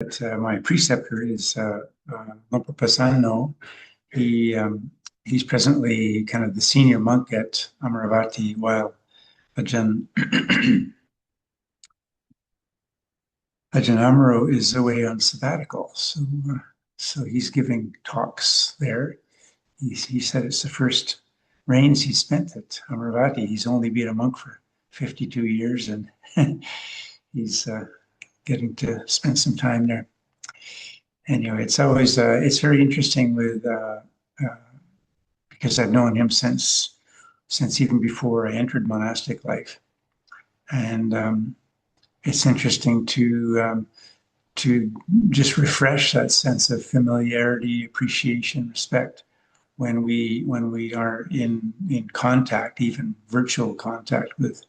My preceptor is Lompa Pasano. He's presently kind of the senior monk at Amaravati, while Ajahn Amaro is away on sabbatical. So he's giving talks there. He said it's the first rains he spent at Amaravati. He's only been a monk for 52 years, and he's getting to spend some time there. Anyway, it's always it's very interesting with because I've known him since even before I entered monastic life, and it's interesting to just refresh that sense of familiarity, appreciation, respect when we are in contact, even virtual contact with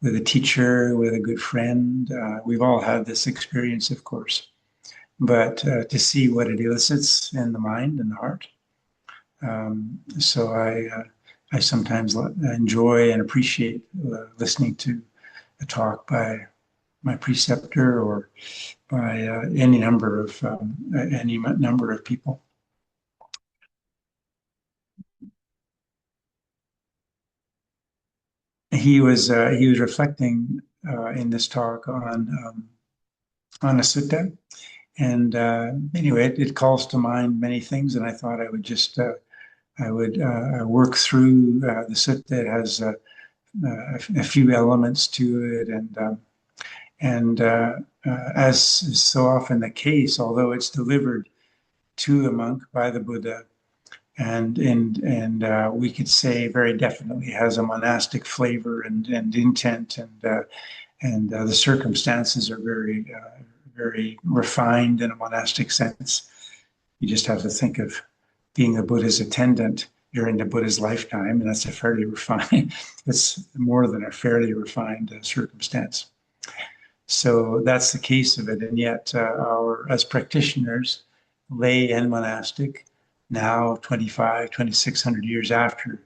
a teacher, with a good friend. We've all had this experience, of course. But to see what it elicits in the mind and the heart. So I sometimes enjoy and appreciate listening to a talk by my preceptor or by any number of people. He was reflecting in this talk on a sutta. And anyway, it calls to mind many things, and I thought I would just work through the sutta. It has a few elements to it, and as is so often the case, although it's delivered to a monk by the Buddha, and we could say very definitely has a monastic flavor and intent, and the circumstances are very refined in a monastic sense. You just have to think of being the Buddha's attendant during the Buddha's lifetime, and that's a fairly refined, it's more than a fairly refined circumstance. So that's the case of it, and yet as practitioners, lay and monastic, now 2,600 years after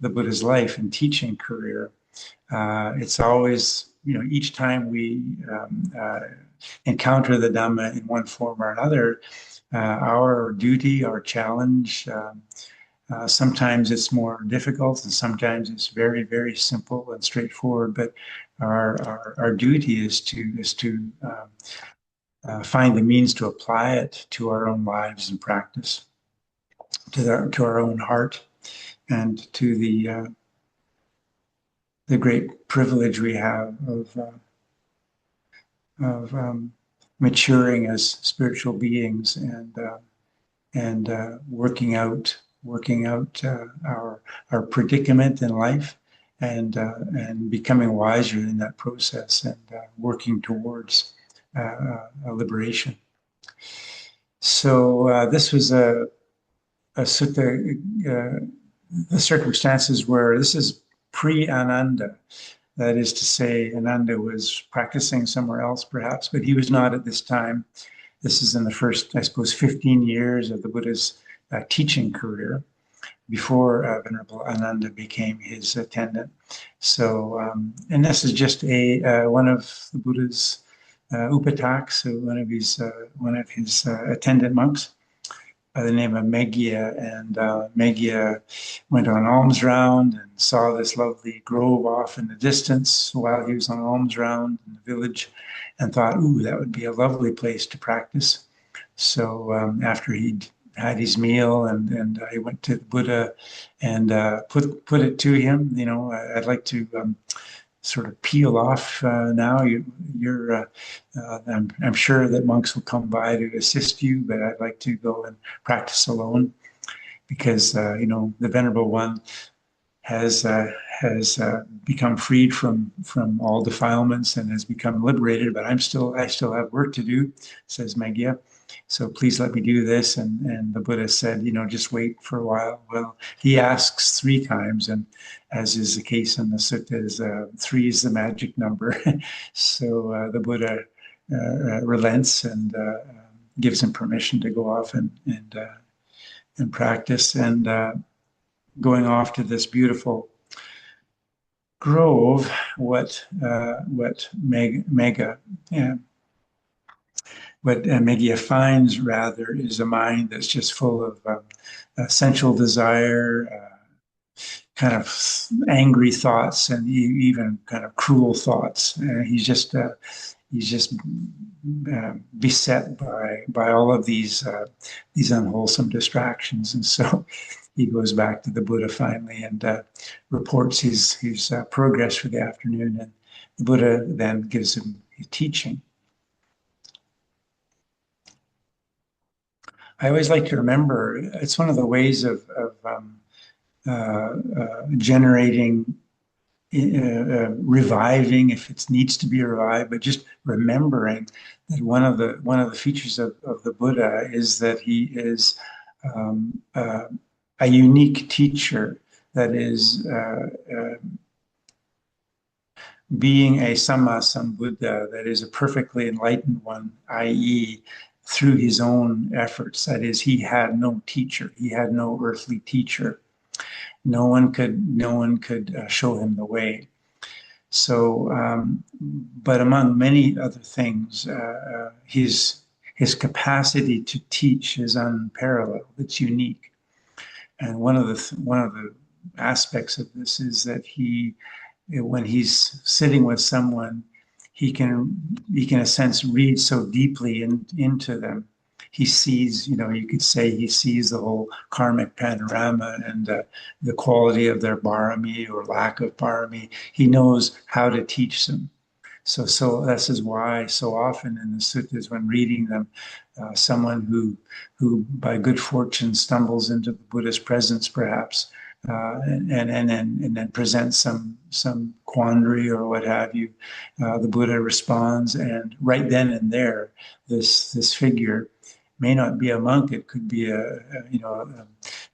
the Buddha's life and teaching career, it's always, each time we encounter the Dhamma in one form or another, our duty, our challenge, sometimes it's more difficult and sometimes it's very, very simple and straightforward, but our duty is to find the means to apply it to our own lives and practice, to our own heart, and to the great privilege we have of maturing as spiritual beings and working out our predicament in life and becoming wiser in that process and working towards a liberation. So this was a sutta, the circumstances where this is pre-Ananda. That is to say, Ananda was practicing somewhere else, perhaps, but he was not at this time. This is in the first, I suppose, 15 years of the Buddha's teaching career, before Venerable Ananda became his attendant. So, and this is just one of the Buddha's upataks, so one of his attendant monks, by the name of Meghaliya, and Meghaliya went on alms round and saw this lovely grove off in the distance while he was on alms round in the village, and thought, ooh, that would be a lovely place to practice. So after he'd had his meal and I went to the Buddha and put it to him, I'd like to sort of peel off now. I'm sure that monks will come by to assist you, but I'd like to go and practice alone because the Venerable One has become freed from all defilements and has become liberated. But I still have work to do, says Meghaliya. So please let me do this. And the Buddha said, just wait for a while. Well, he asks 3 times, and as is the case in the suttas, 3 is the magic number. So the Buddha relents and gives him permission to go off and practice. And going off to this beautiful grove, what Megha, what Meghaliya finds rather is a mind that's just full of sensual desire, kind of angry thoughts, and even kind of cruel thoughts. He's just beset by all of these unwholesome distractions, and so he goes back to the Buddha finally and reports his progress for the afternoon, and the Buddha then gives him a teaching. I always like to remember it's one of the ways of generating, reviving if it needs to be revived, but just remembering that one of the features of the Buddha is that he is a unique teacher, that is being a Samma Sambuddha, that is a perfectly enlightened one, i.e., through his own efforts. That is, he had no teacher. He had no earthly teacher. No one could show him the way. So, but among many other things, his capacity to teach is unparalleled. It's unique. And one of the aspects of this is that when he's sitting with someone, he can in a sense read so deeply into them. He sees, you could say he sees the whole karmic panorama and the quality of their barami or lack of barami. He knows how to teach them. So this is why so often in the suttas, when reading them, someone who by good fortune stumbles into the Buddha's presence, perhaps, and then presents some quandary or what have you, the Buddha responds, and right then and there, this figure may not be a monk. It could be a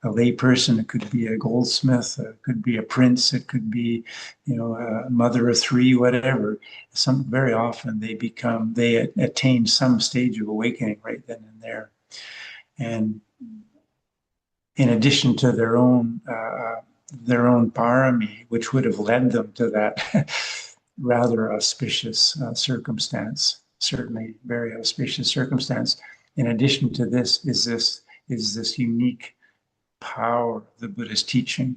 lay person. It could be a goldsmith. It could be a prince. It could be, a mother of three, whatever. Very often they attain some stage of awakening right then and there, and in addition to their own parami, which would have led them to that rather auspicious circumstance, certainly very auspicious circumstance. In addition to this is this unique power of the Buddha's teaching,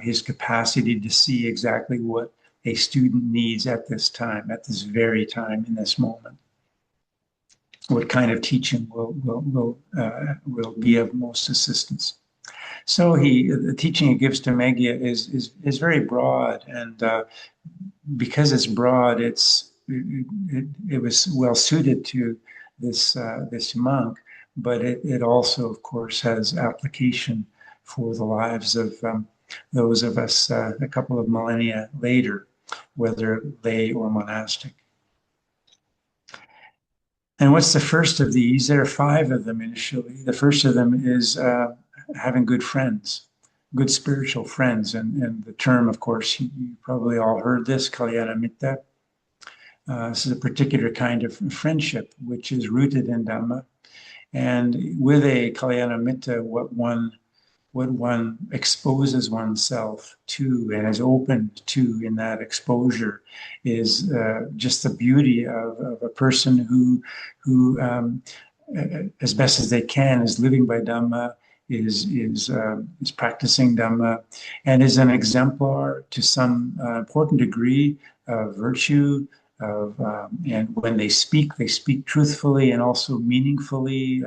his capacity to see exactly what a student needs at this time, at this very time, in this moment. What kind of teaching will be of most assistance? So the teaching he gives to Meghaliya is very broad, and because it's broad, it was well suited to this monk, but it also, of course, has application for the lives of those of us a couple of millennia later, whether lay or monastic. And what's the first of these? There are 5 of them initially. The first of them is having good friends, good spiritual friends. And the term, of course, you probably all heard this, Kalyanamitta. This is a particular kind of friendship which is rooted in Dhamma. And with a Kalyanamitta, what one exposes oneself to and is open to in that exposure is just the beauty of a person who as best as they can, is living by Dhamma, is practicing Dhamma, and is an exemplar to some important degree of virtue. And when they speak truthfully and also meaningfully,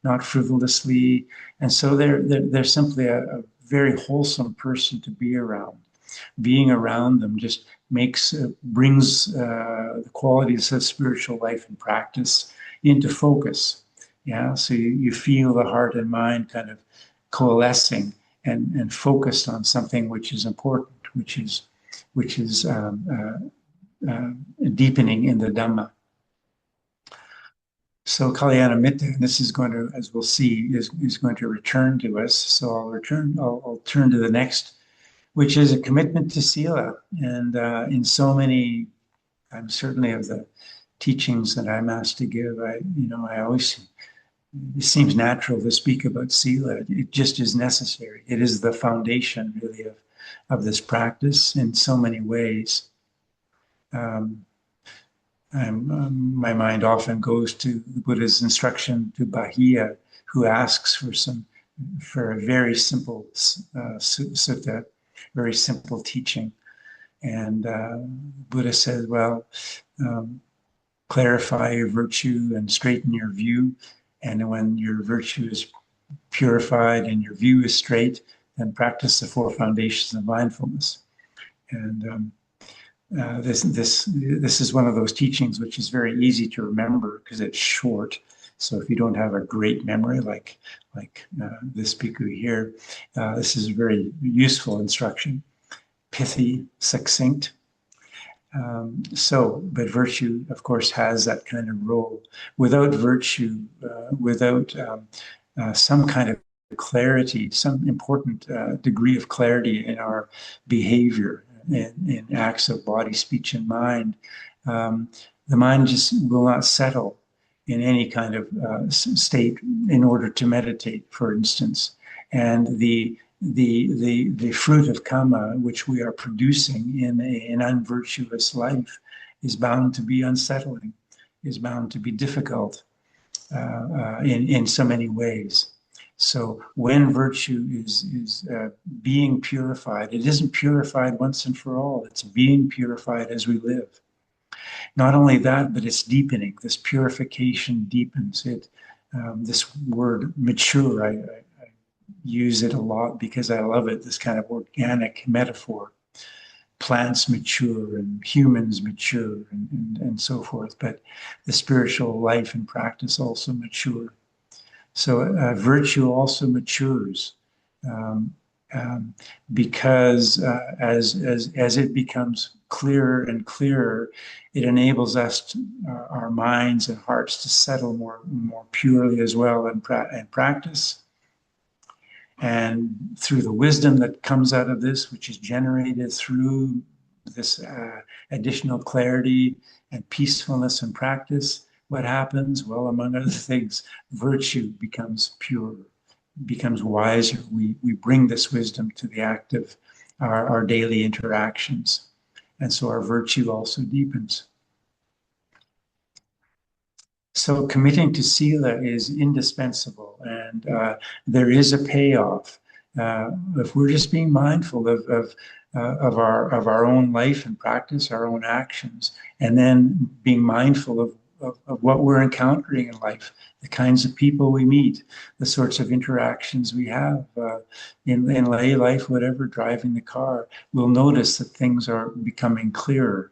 not frivolously. And so they're simply a very wholesome person to be around. Being around them just brings the qualities of spiritual life and practice into focus. Yeah, so you feel the heart and mind kind of coalescing and focused on something which is important, which is deepening in the Dhamma. So Kalyanamitta, and this is going to, as we'll see, is going to return to us. So I'll turn to the next, which is a commitment to Sila. And in so many, certainly of the teachings that I'm asked to give, I always, it seems natural to speak about Sila. It just is necessary. It is the foundation, really, of this practice in so many ways. my mind often goes to the Buddha's instruction to Bahiya, who asks for a very simple sutta, very simple teaching. And Buddha says, well, clarify your virtue and straighten your view. And when your virtue is purified and your view is straight, then practice the four foundations of mindfulness. And this is one of those teachings which is very easy to remember because it's short. So if you don't have a great memory like this bhikkhu here, this is a very useful instruction. Pithy, succinct. But virtue, of course, has that kind of role. Without virtue, without some kind of clarity, some important degree of clarity in our behavior, in acts of body, speech, and mind, the mind just will not settle in any kind of state in order to meditate, for instance. And the fruit of karma, which we are producing in an unvirtuous life, is bound to be unsettling, is bound to be difficult in so many ways. So when virtue is being purified, it isn't purified once and for all. It's being purified as we live. Not only that, but it's deepening. This purification deepens it. This word mature, I use it a lot because I love it, this kind of organic metaphor. Plants mature and humans mature and so forth, but the spiritual life and practice also mature. So virtue also matures because as it becomes clearer and clearer, it enables us, our minds and hearts, to settle more purely as well and practice. And through the wisdom that comes out of this, which is generated through this additional clarity and peacefulness and practice, what happens? Well, among other things, virtue becomes pure, becomes wiser. We bring this wisdom to the act of our daily interactions. And so our virtue also deepens. So committing to Sila is indispensable, and there is a payoff. If we're just being mindful of our own life and practice, our own actions, and then being mindful of what we're encountering in life, the kinds of people we meet, the sorts of interactions we have in lay life, whatever, driving the car, we'll notice that things are becoming clearer.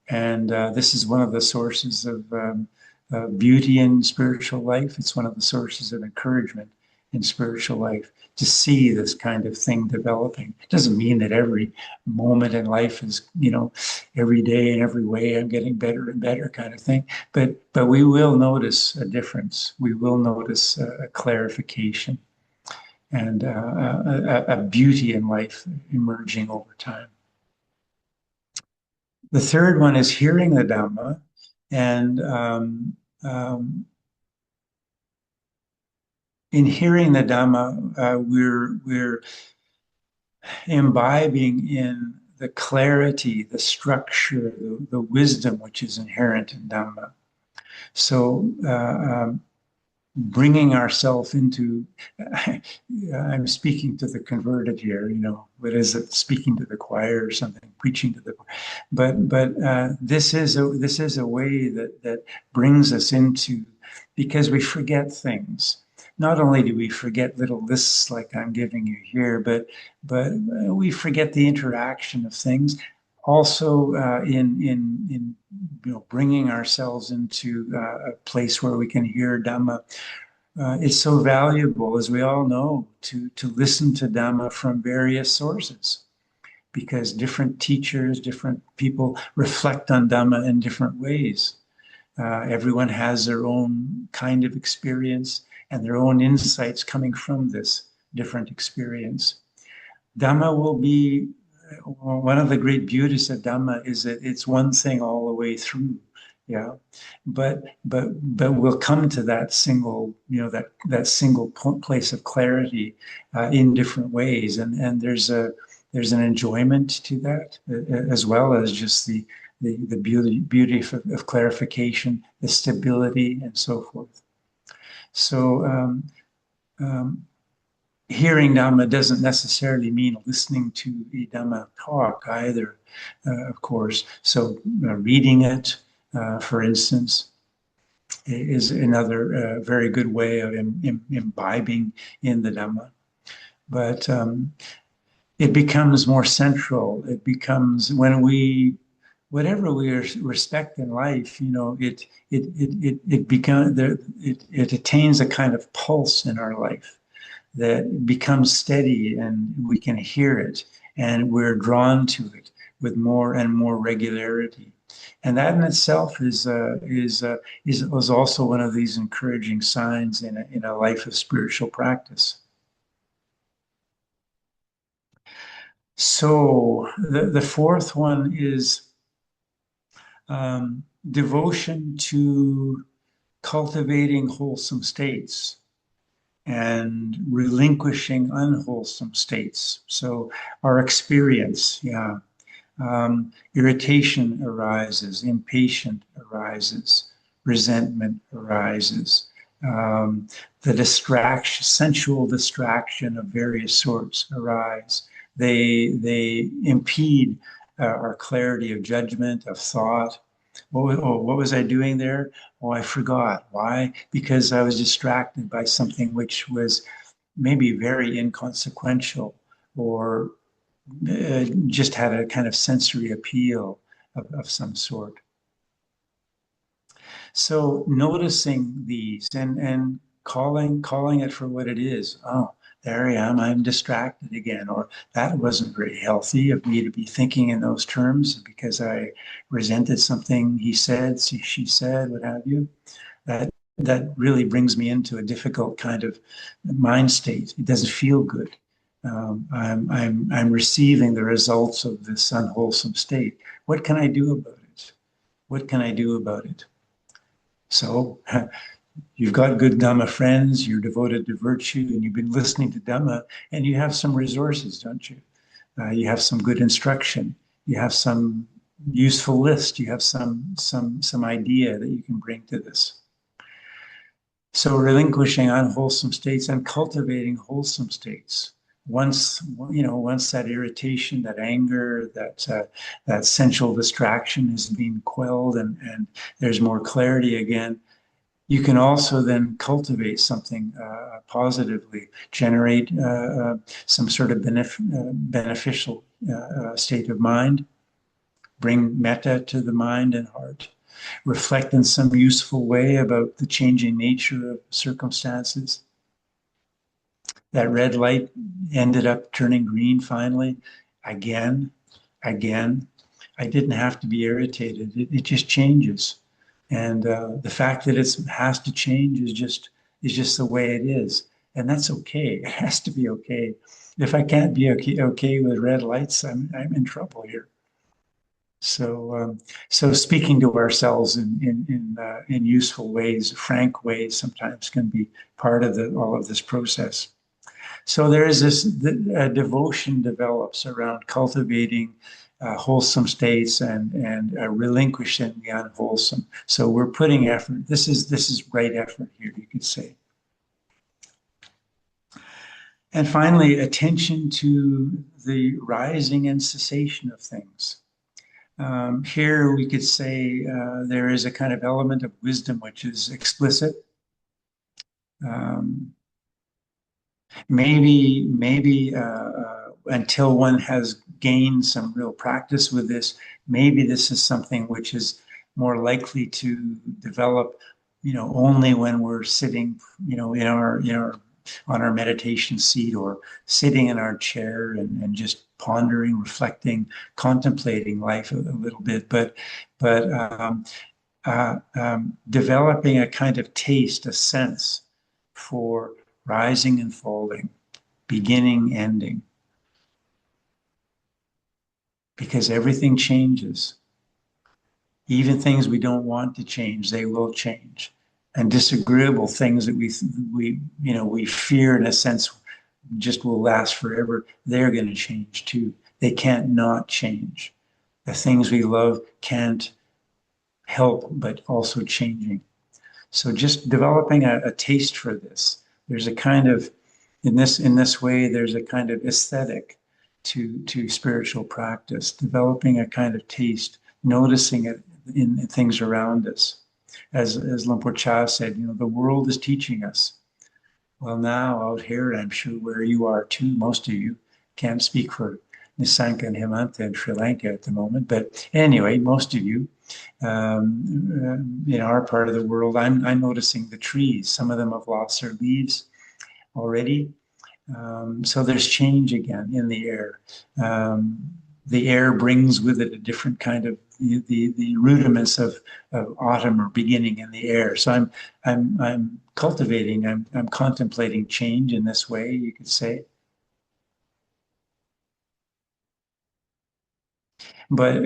And this is one of the sources of beauty in spiritual life. It's one of the sources of encouragement in spiritual life to see this kind of thing developing. It doesn't mean that every moment in life is, every day in every way I'm getting better and better kind of thing. But we will notice a difference. We will notice a clarification and a beauty in life emerging over time. The third one is hearing the Dhamma, and in hearing the Dhamma, we're imbibing in the clarity, the structure, the wisdom which is inherent in Dhamma. So bringing ourselves into, I'm speaking to the converted here, what is it, speaking to the choir or something, preaching to the choir. But this is a way that brings us into, because we forget things. Not only do we forget little lists like I'm giving you here, but we forget the interaction of things. Also, in bringing ourselves into a place where we can hear Dhamma, it's so valuable, as we all know, to listen to Dhamma from various sources, because different teachers, different people reflect on Dhamma in different ways. Everyone has their own kind of experience and their own insights coming from this different experience. Dhamma will be, one of the great beauties of Dhamma is that it's one thing all the way through, but we'll come to that single, that single place of clarity in different ways, and there's an enjoyment to that, as well as just the the beauty of clarification, the stability, and so forth. So hearing Dhamma doesn't necessarily mean listening to a Dhamma talk either, of course. So reading it, for instance, is another very good way of imbibing in the Dhamma. But it becomes more central. It becomes when whatever we respect in life, it attains a kind of pulse in our life that becomes steady, and we can hear it, and we're drawn to it with more and more regularity. And that in itself is also one of these encouraging signs in a life of spiritual practice. So the fourth one is devotion to cultivating wholesome states and relinquishing unwholesome states. So our experience, irritation arises, impatience arises, resentment arises. The distraction, sensual distraction of various sorts arise. They impede our clarity of judgment, of thought. What was I doing there? Oh, I forgot. Why? Because I was distracted by something which was maybe very inconsequential, or just had a kind of sensory appeal of some sort. So noticing these and calling it for what it is. Oh, there I am, I'm distracted again. Or that wasn't very healthy of me to be thinking in those terms because I resented something he said, she said, what have you. That really brings me into a difficult kind of mind state. It doesn't feel good. I'm receiving the results of this unwholesome state. What can I do about it? What can I do about it? So you've got good Dhamma friends, you're devoted to virtue, and you've been listening to Dhamma, and you have some resources, don't you? You have some good instruction. You have some useful list. You have some idea that you can bring to this. So relinquishing unwholesome states and cultivating wholesome states. Once that irritation, that anger, that sensual distraction is being quelled, and there's more clarity again, you can also then cultivate something positively, generate some sort of beneficial state of mind, bring metta to the mind and heart, reflect in some useful way about the changing nature of circumstances. That red light ended up turning green finally, again. I didn't have to be irritated. It just changes. And the fact that it has to change is just the way it is. And that's okay. It has to be okay. If I can't be okay with red lights, I'm in trouble here. So speaking to ourselves in useful ways, frank ways, sometimes can be part of all of this process. So there is this devotion develops around cultivating wholesome states and relinquishing the unwholesome. So we're putting effort. This is right effort here, you could say. And finally, attention to the rising and cessation of things. Here we could say there is a kind of element of wisdom which is explicit. Maybe until one has gained some real practice with this, maybe this is something which is more likely to develop, only when we're sitting, in our on our meditation seat or sitting in our chair and just pondering, reflecting, contemplating life a little bit, but developing a kind of taste, a sense for rising and falling, beginning, ending. Because everything changes. Even things we don't want to change, they will change. And disagreeable things that we fear, in a sense, just will last forever, they're going to change too. They can't not change. The things we love can't help but also changing. So just developing a taste for this. There's a kind of, in this way, there's a kind of aesthetic to spiritual practice, developing a kind of taste, noticing it in things around us. As Luang Por Chah said, the world is teaching us. Well, now out here, I'm sure where you are too, most of you can't speak for Nisanka and Himanta in Sri Lanka at the moment, but anyway, most of you in our part of the world, I'm noticing the trees. Some of them have lost their leaves already. So there's change again in the air. The air brings with it a different kind of the rudiments of autumn or beginning in the air. So I'm cultivating. I'm contemplating change in this way, you could say. But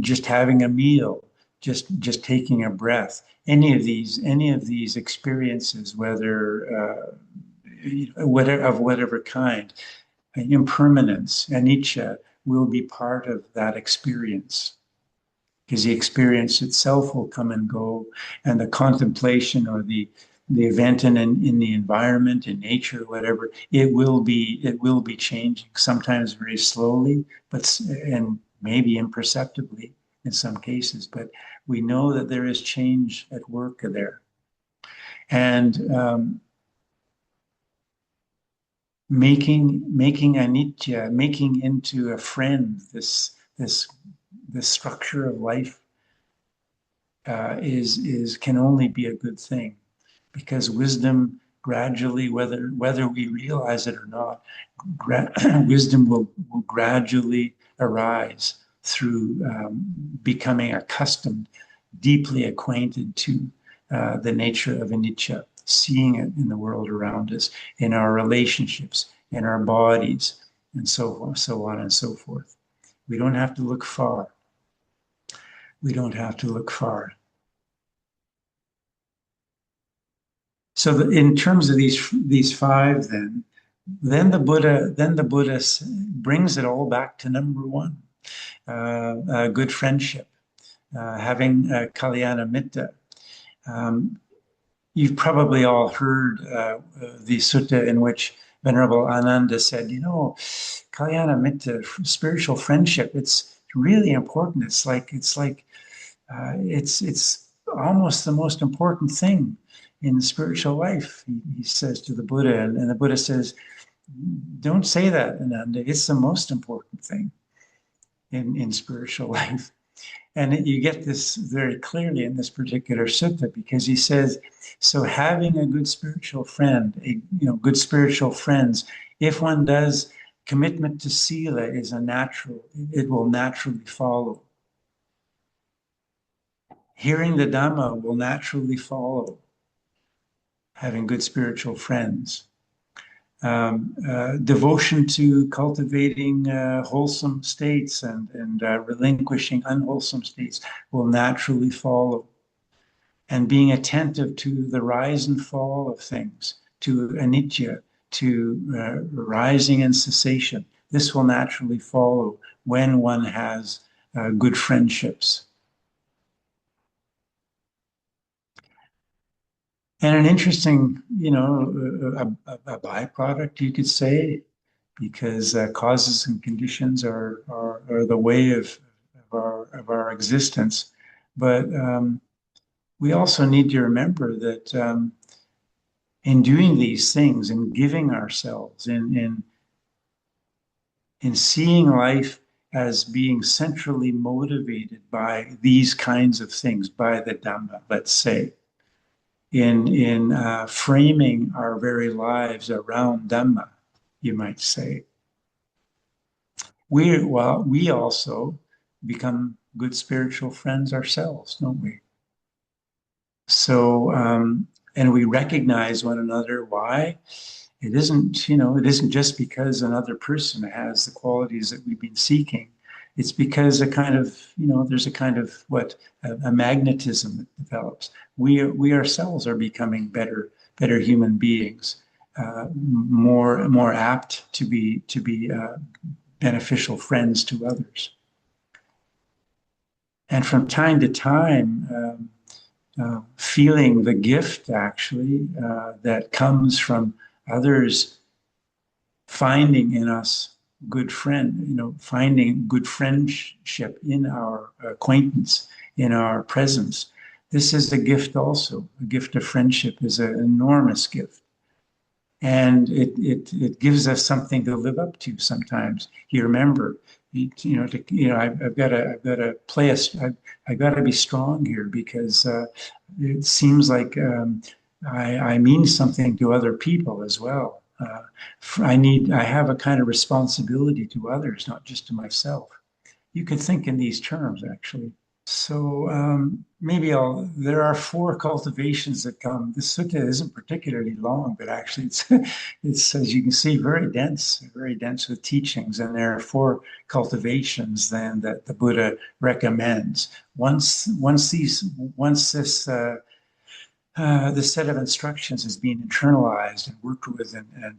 just having a meal, just taking a breath, any of these experiences, whether whatever kind, impermanence, anicca, will be part of that experience, because the experience itself will come and go, and the contemplation or the event in the environment, in nature, whatever, it will be changing, sometimes very slowly, and maybe imperceptibly in some cases, but we know that there is change at work there. And making anicca, making into a friend this structure of life can only be a good thing, because wisdom gradually, whether we realize it or not, wisdom will gradually arise through becoming accustomed, deeply acquainted to the nature of anicca, seeing it in the world around us, in our relationships, in our bodies, and so on and so forth. We don't have to look far. We don't have to look far. So in terms of these five, then the Buddha brings it all back to number one, good friendship, having Kalyanamitta. You've probably all heard the sutta in which Venerable Ananda said, Kalyanamitta, spiritual friendship, it's really important. It's almost the most important thing in spiritual life, he says to the Buddha. And the Buddha says, don't say that, Ananda. It's the most important thing in spiritual life. And you get this very clearly in this particular sutta, because he says, so having a good spiritual friend, good spiritual friends, if one does, commitment to Sila is it will naturally follow. Hearing the Dhamma will naturally follow, having good spiritual friends. Devotion to cultivating wholesome states and relinquishing unwholesome states will naturally follow. And being attentive to the rise and fall of things, to anicca, to rising and cessation, this will naturally follow when one has good friendships. And an interesting, a byproduct, you could say, because causes and conditions are the way of our existence. But we also need to remember that in doing these things, in giving ourselves, in seeing life as being centrally motivated by these kinds of things, by the Dhamma, let's say, in framing our very lives around Dhamma, you might say, we also become good spiritual friends ourselves, don't we? So, and we recognize one another. Why? It isn't just because another person has the qualities that we've been seeking. It's because there's a kind of a magnetism that develops. We ourselves are becoming better human beings, more apt to be beneficial friends to others. And from time to time, feeling the gift actually that comes from others finding in us good friend, finding good friendship in our acquaintance, in our presence. This is a gift also. A gift of friendship is an enormous gift. And it gives us something to live up to sometimes. You remember, I've got to play I've got to be strong here because it seems like I mean something to other people as well. I have a kind of responsibility to others, not just to myself. You could think in these terms, actually. So maybe there are four cultivations that come. This sutta isn't particularly long, but actually it's, as you can see, very dense with teachings. And there are four cultivations then that the Buddha recommends. Once this set of instructions is being internalized and worked with and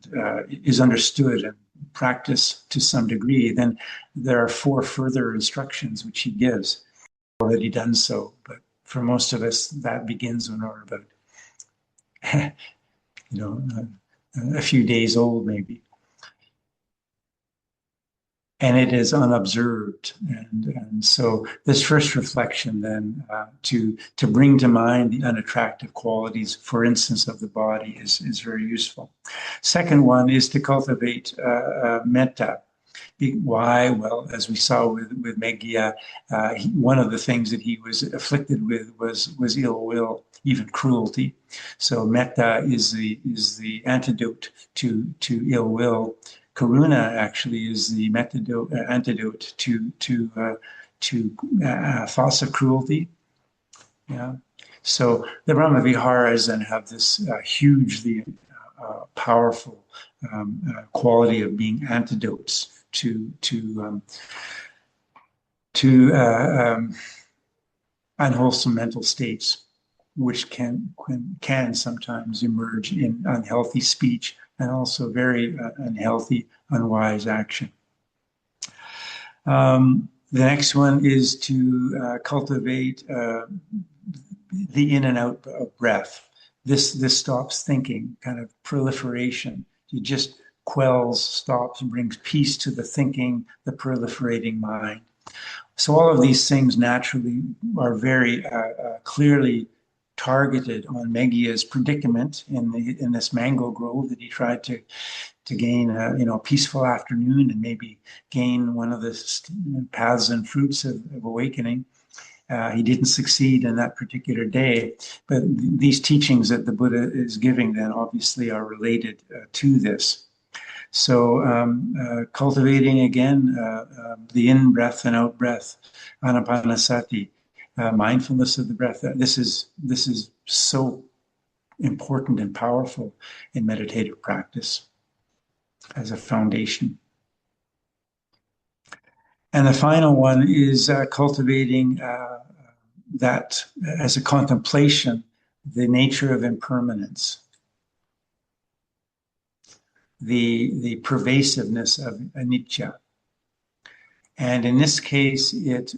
is understood and practiced to some degree, then there are four further instructions which he gives. Already done so, but for most of us, that begins when we're about, a few days old, maybe. And it is unobserved. And so this first reflection then to bring to mind the unattractive qualities, for instance, of the body is very useful. Second one is to cultivate metta. Why? Well, as we saw with Meghaliya, one of the things that he was afflicted with was ill will, even cruelty. So metta is the antidote to ill will. Karuna actually is the antidote to thoughts of cruelty. Yeah. So the Brahmaviharas then have this hugely powerful quality of being antidotes to unwholesome mental states, which can sometimes emerge in unhealthy speech and also very unhealthy, unwise action. The next one is to cultivate the in and out of breath. This stops thinking, kind of proliferation. You just quells, stops, and brings peace to the thinking, the proliferating mind. So all of these things naturally are very clearly targeted on Meghaliya's predicament in this mango grove that he tried to gain a peaceful afternoon and maybe gain one of the paths and fruits of awakening. He didn't succeed in that particular day, but these teachings that the Buddha is giving then obviously are related to this. So cultivating again the in-breath and out-breath, anapanasati, mindfulness of the breath. This is so important and powerful in meditative practice as a foundation. And the final one is cultivating that as a contemplation, the nature of impermanence, the pervasiveness of anicca. And in this case, it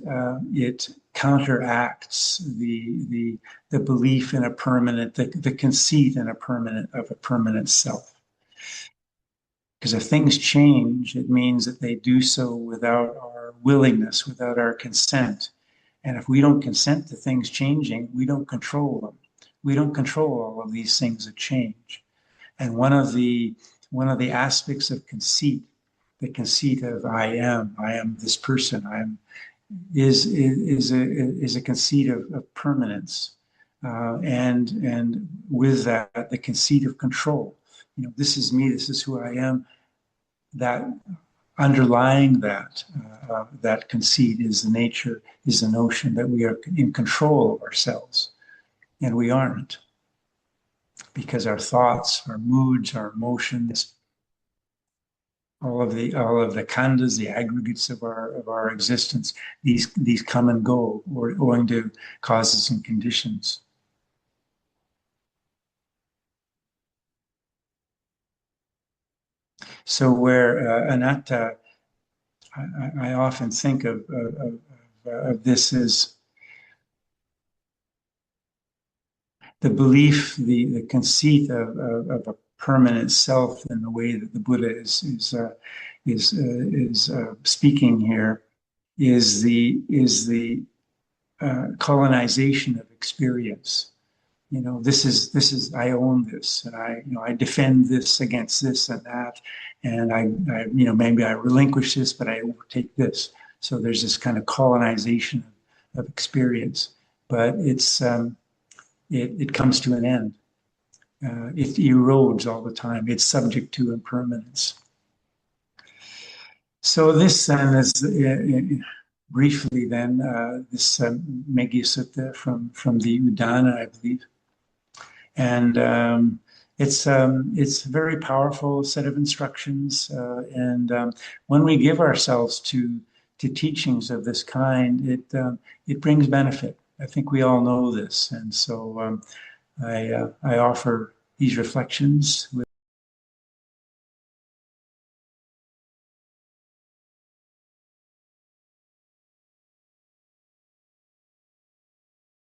counteracts the belief in a permanent, the conceit in a permanent self. Because if things change, it means that they do so without our willingness, without our consent. And if we don't consent to things changing, we don't control them. We don't control all of these things that change. And one of the aspects of conceit, the conceit of I am this person, is a conceit of permanence, and with that the conceit of control. This is me, this is who I am. That underlying that conceit is the notion that we are in control of ourselves, and we aren't, because our thoughts, our moods, our emotions, all of the khandhas, the aggregates of our existence, these come and go owing to causes and conditions. So where anatta, I often think of this as the belief, the conceit of a permanent self in the way that the Buddha is speaking here is the colonization of experience. This is I own this, and I defend this against this and that, and I maybe I relinquish this, but I overtake this. So there's this kind of colonization of experience, but it comes to an end. It erodes all the time. It's subject to impermanence. So this then is briefly then this Megahliya Sutta from the Udana, I believe. And it's a very powerful set of instructions. And when we give ourselves to teachings of this kind, it brings benefit. I think we all know this. And so I offer these reflections with